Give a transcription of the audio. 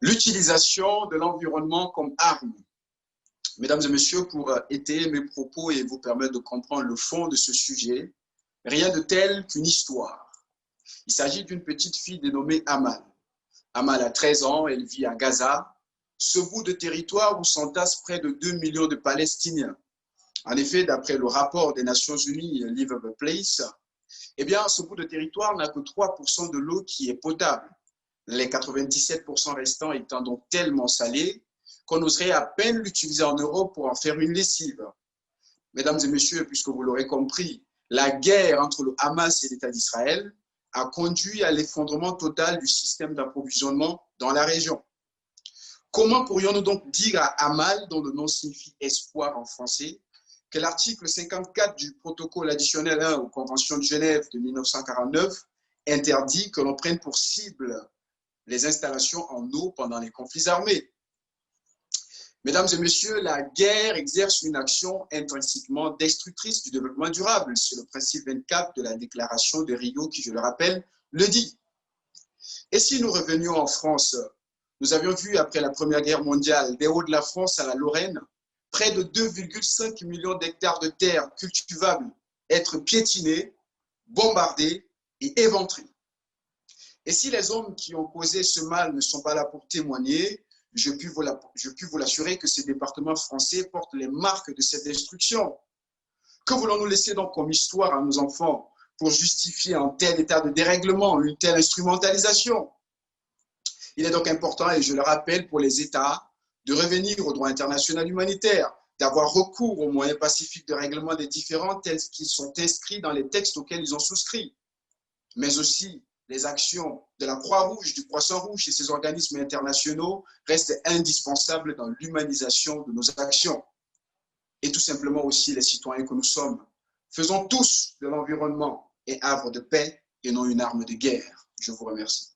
L'utilisation de l'environnement comme arme. Mesdames et messieurs, pour étayer mes propos et vous permettre de comprendre le fond de ce sujet, rien de tel qu'une histoire. Il s'agit d'une petite fille dénommée Amal. Amal a 13 ans, elle vit à Gaza, ce bout de territoire où s'entassent près de 2 millions de Palestiniens. En effet, d'après le rapport des Nations Unies, Livable Place, eh bien, ce bout de territoire n'a que 3% de l'eau qui est potable. Les 97% restants étant donc tellement salés qu'on oserait à peine l'utiliser en Europe pour en faire une lessive. Mesdames et messieurs, puisque vous l'aurez compris, la guerre entre le Hamas et l'État d'Israël a conduit à l'effondrement total du système d'approvisionnement dans la région. Comment pourrions-nous donc dire à Amal, dont le nom signifie espoir en français, que l'article 54 du protocole additionnel 1 aux conventions de Genève de 1949 interdit que l'on prenne pour cible les installations en eau pendant les conflits armés? Mesdames et messieurs, la guerre exerce une action intrinsèquement destructrice du développement durable. C'est le principe 24 de la déclaration de Rio qui, je le rappelle, le dit. Et si nous revenions en France, nous avions vu après la Première Guerre mondiale, des Hauts de la France à la Lorraine, près de 2,5 millions d'hectares de terres cultivables être piétinés, bombardés et éventrés. Et si les hommes qui ont causé ce mal ne sont pas là pour témoigner, je puis vous l'assurer que ces départements français portent les marques de cette destruction. Que voulons-nous laisser donc comme histoire à nos enfants pour justifier un tel état de dérèglement, une telle instrumentalisation? Il est donc important, et je le rappelle, pour les États de revenir au droit international humanitaire, d'avoir recours aux moyens pacifiques de règlement des différends tels qu'ils sont inscrits dans les textes auxquels ils ont souscrit, mais aussi les actions de la Croix-Rouge, du Croissant-Rouge et ces organismes internationaux restent indispensables dans l'humanisation de nos actions. Et tout simplement aussi les citoyens que nous sommes. Faisons tous de l'environnement un havre de paix et non une arme de guerre. Je vous remercie.